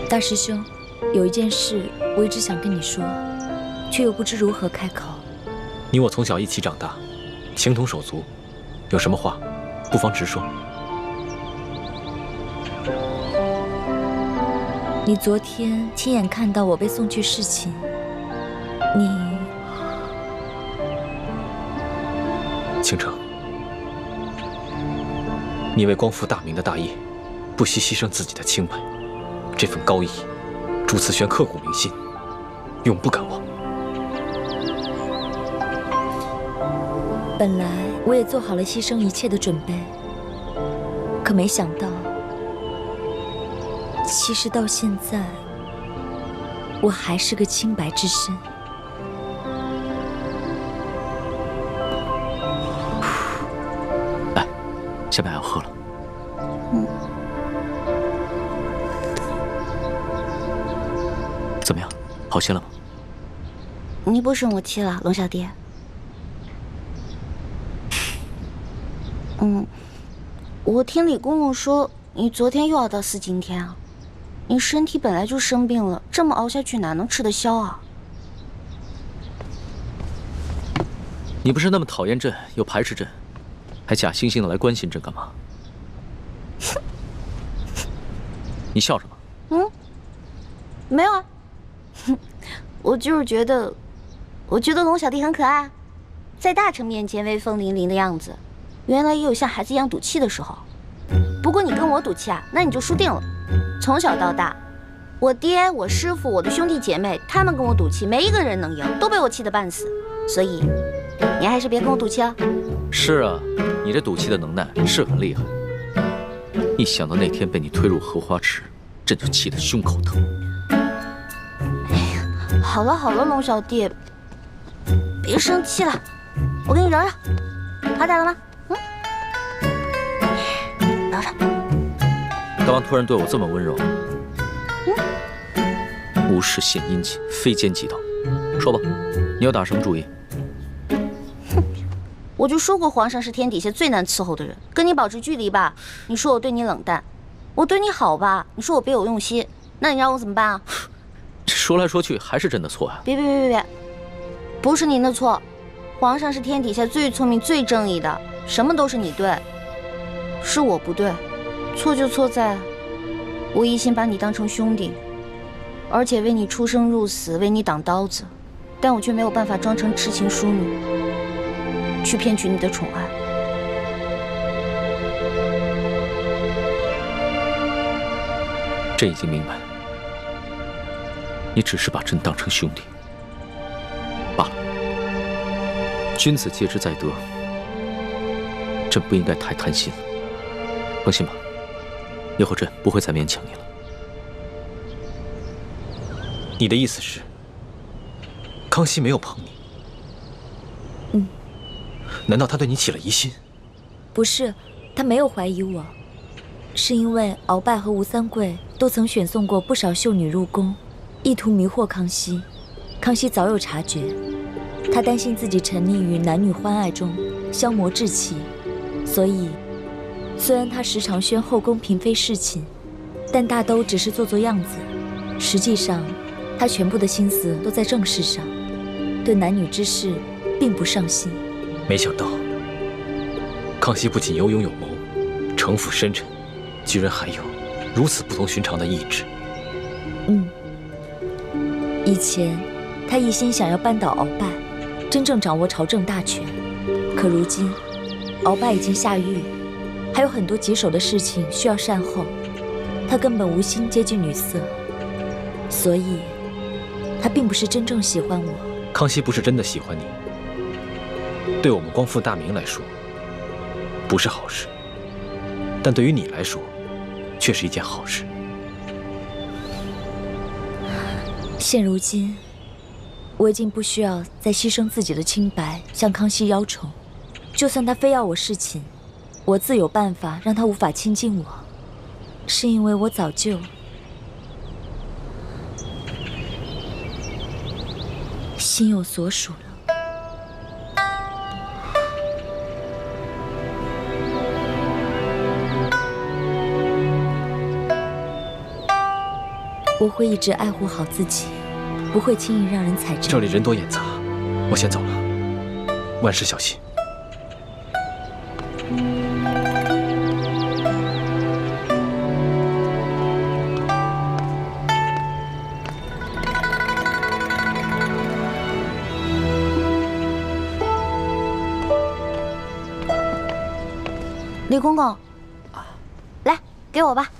大师兄，有一件事我一直想跟你说，却又不知如何开口。你我从小一起长大，情同手足，有什么话，不妨直说。你昨天亲眼看到我被送去侍寝，倾城，你为光复大明的大业，不惜牺牲自己的清白。这份高义，朱慈轩刻骨铭心，永不敢忘。本来我也做好了牺牲一切的准备，可没想到，其实到现在，我还是个清白之身。好些了吗？你不生我气了，龙小弟？我听李公公说，你昨天又熬到4今天啊？你身体本来就生病了，这么熬下去哪能吃得消啊？你不是那么讨厌朕，又排斥朕，还假惺惺的来关心朕干嘛？你笑什么？没有啊，我就是觉得龙小弟很可爱，在大臣面前威风凛凛的样子，原来也有像孩子一样赌气的时候。不过你跟我赌气啊，那你就输定了。从小到大，我爹、我师父、我的兄弟姐妹，他们跟我赌气，没一个人能赢，都被我气得半死。所以，你还是别跟我赌气了。是啊，你这赌气的能耐是很厉害。一想到那天被你推入荷花池，朕就气得胸口疼。哎呀，好了好了，龙小弟，别生气了，我给你揉揉，好点了吗？揉揉。干嘛突然对我这么温柔？无事献殷勤，非奸即盗。说吧，你要打什么主意？我就说过，皇上是天底下最难伺候的人，跟你保持距离吧。你说我对你冷淡，我对你好吧？你说我别有用心，那你让我怎么办啊？这说来说去还是朕的错呀！别，不是您的错，皇上是天底下最聪明、最正义的，什么都是你对，是我不对，错就错在，我一心把你当成兄弟，而且为你出生入死，为你挡刀子，但我却没有办法装成痴情淑女。去骗取你的宠爱，朕已经明白，你只是把朕当成兄弟罢了。君子戒之在德，朕不应该太贪心了。放心吧，以后朕不会再勉强你了。你的意思是，康熙没有捧你？难道他对你起了疑心？不是，他没有怀疑我，是因为鳌拜和吴三桂都曾选送过不少秀女入宫，意图迷惑康熙。康熙早有察觉，他担心自己沉溺于男女欢爱中，消磨志气，所以虽然他时常宣后宫嫔妃侍寝，但大都只是做做样子，实际上他全部的心思都在政事上，对男女之事并不上心。没想到，康熙不仅有勇有谋，城府深沉，居然还有如此不同寻常的意志。以前他一心想要扳倒鳌拜，真正掌握朝政大权。可如今，鳌拜已经下狱，还有很多棘手的事情需要善后，他根本无心接近女色，所以，他并不是真正喜欢我。康熙不是真的喜欢你。对我们光复大明来说，不是好事，但对于你来说，却是一件好事。现如今，我已经不需要再牺牲自己的清白向康熙邀宠，就算他非要我侍寝，我自有办法让他无法亲近我，是因为我早就心有所属了。我会一直爱护好自己，不会轻易让人踩着。这里人多眼杂，我先走了，万事小心。李公公，来，给我吧。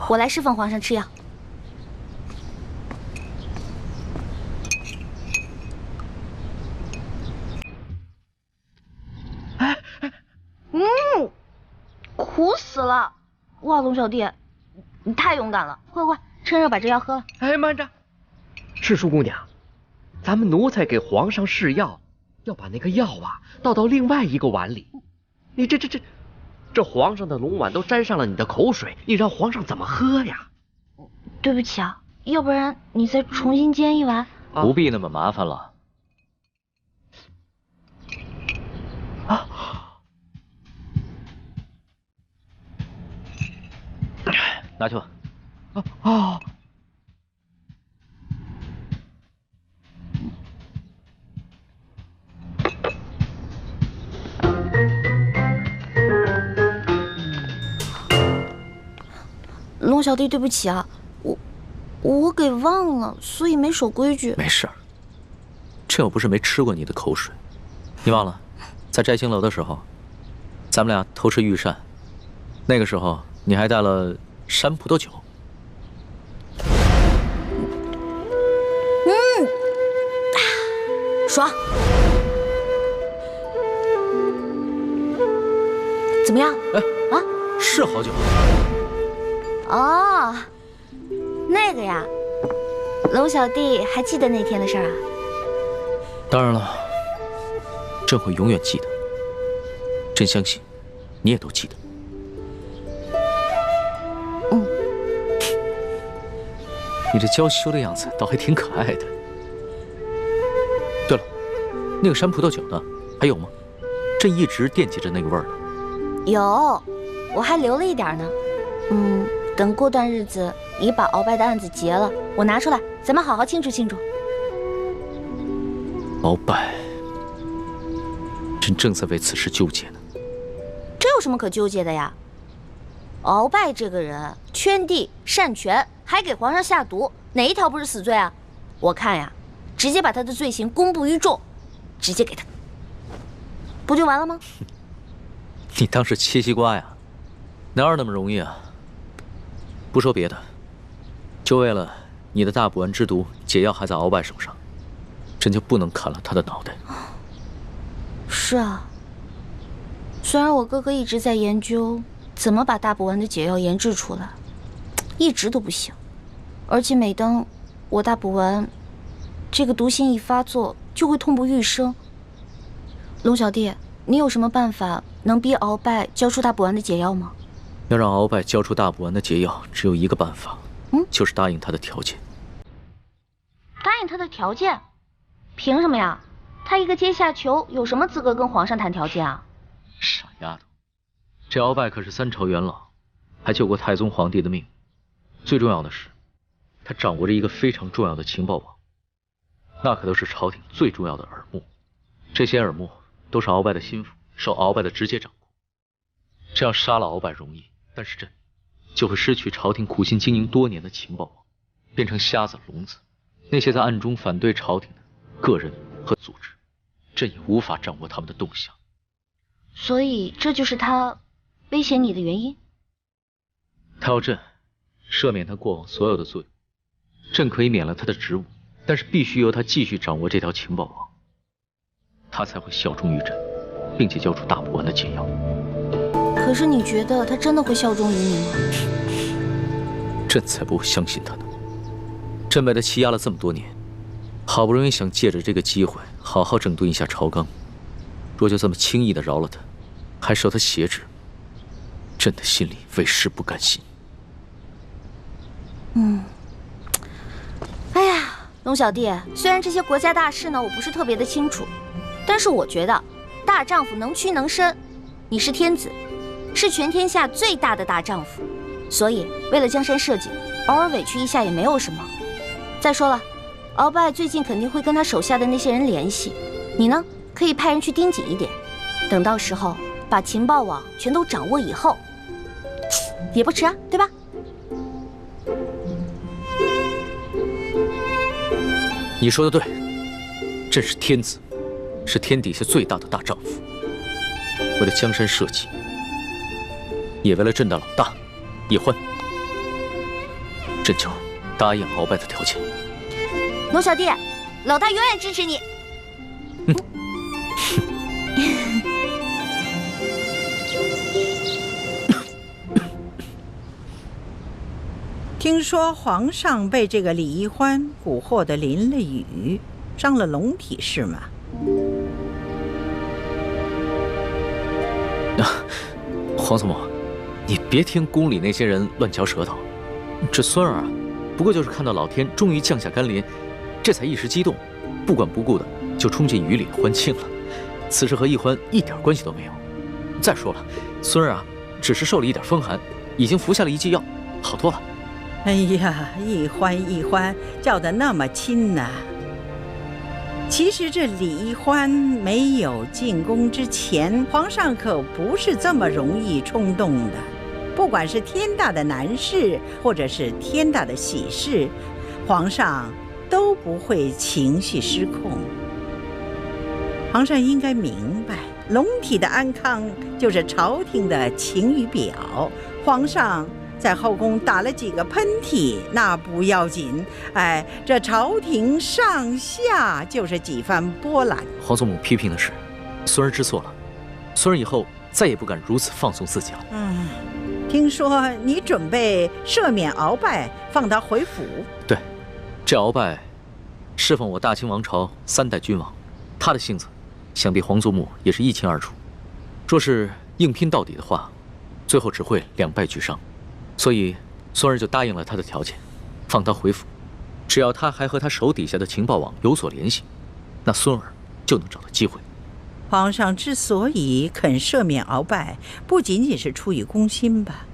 我来侍奉皇上吃药。苦死了！哇，龙小弟，你太勇敢了！快，趁热把这药喝了。哎，慢着，赤淑姑娘，咱们奴才给皇上试药，要把那个药啊倒到另外一个碗里。你这皇上的龙碗都沾上了你的口水，你让皇上怎么喝呀？对不起啊。要不然你再重新煎一碗。不必那么麻烦了。拿去吧。龙小弟，对不起啊，我给忘了，所以没守规矩。没事儿，这又不是没吃过你的口水。你忘了，在摘星楼的时候，咱们俩偷吃御膳，那个时候你还带了山葡萄酒。爽。怎么样？哎啊，是好酒。哦，那个呀，龙小弟还记得那天的事儿啊？当然了，朕会永远记得。朕相信，你也都记得。你这娇羞的样子倒还挺可爱的。对了，那个山葡萄酒呢？还有吗？朕一直惦记着那个味儿呢。有，我还留了一点呢。等过段日子你把鳌拜的案子结了，我拿出来，咱们好好庆祝庆祝。鳌拜，朕正在为此事纠结呢。这有什么可纠结的呀？鳌拜这个人圈地擅权，还给皇上下毒，哪一条不是死罪啊？我看呀，直接把他的罪行公布于众，直接给他，不就完了吗？你当是切西瓜呀？哪有那么容易啊？不说别的，就为了你的大补丸之毒解药还在鳌拜手上，朕就不能砍了他的脑袋。是啊，虽然我哥哥一直在研究怎么把大补丸的解药研制出来，一直都不行。而且每当我大补丸这个毒性一发作，就会痛不欲生。龙小弟，你有什么办法能逼鳌拜交出大补丸的解药吗？要让鳌拜交出大补丸的解药，只有一个办法，就是答应他的条件。答应他的条件？凭什么呀？他一个阶下囚，有什么资格跟皇上谈条件啊？傻丫头，这鳌拜可是3朝元老，还救过太宗皇帝的命。最重要的是，他掌握着一个非常重要的情报网，那可都是朝廷最重要的耳目。这些耳目都是鳌拜的心腹，受鳌拜的直接掌控。这样杀了鳌拜容易，但是朕就会失去朝廷苦心经营多年的情报网，变成瞎子聋子。那些在暗中反对朝廷的个人和组织，朕也无法掌握他们的动向。所以这就是他威胁你的原因？他要朕赦免他过往所有的罪，朕可以免了他的职务，但是必须由他继续掌握这条情报网，他才会效忠于朕，并且交出大补丸的解药。可是你觉得他真的会效忠于你吗？朕才不会相信他呢。朕被他欺压了这么多年，好不容易想借着这个机会好好整顿一下朝纲，若就这么轻易的饶了他，还受他挟制，朕的心里为实不甘心。哎呀，龙小弟，虽然这些国家大事呢我不是特别的清楚，但是我觉得大丈夫能屈能伸，你是天子，是全天下最大的大丈夫，所以为了江山社稷，偶尔委屈一下也没有什么。再说了，鳌拜最近肯定会跟他手下的那些人联系，你呢可以派人去盯紧一点，等到时候把情报网全都掌握以后，也不迟啊，对吧？你说的对，朕是天子，是天底下最大的大丈夫。为了江山社稷，也为了朕的老大叶欢，朕就答应鳌拜的条件。龙小弟，老大永远支持你。听说皇上被这个李易欢蛊惑得淋了雨，伤了龙体是吗？皇祖母，你别听宫里那些人乱嚼舌头。这孙儿啊，不过就是看到老天终于降下甘霖，这才一时激动，不管不顾的就冲进雨里欢庆了。此事和易欢一点关系都没有。再说了，孙儿啊，只是受了一点风寒，已经服下了一剂药，好多了。哎呀，易欢叫得那么亲呐。其实这李易欢没有进宫之前，皇上可不是这么容易冲动的。不管是天大的难事，或者是天大的喜事，皇上都不会情绪失控。皇上应该明白，龙体的安康就是朝廷的晴雨表。皇上在后宫打了几个喷嚏，那不要紧，这朝廷上下就是几番波澜。皇祖母批评的是，孙儿知错了，孙儿以后再也不敢如此放纵自己了。听说你准备赦免鳌拜，放他回府？对，这鳌拜侍奉我大清王朝3代君王，他的性子，想必皇祖母也是一清二楚。若是硬拼到底的话，最后只会两败俱伤。所以孙儿就答应了他的条件，放他回府。只要他还和他手底下的情报网有所联系，那孙儿就能找到机会。皇上之所以肯赦免鳌拜，不仅仅是出于公心吧？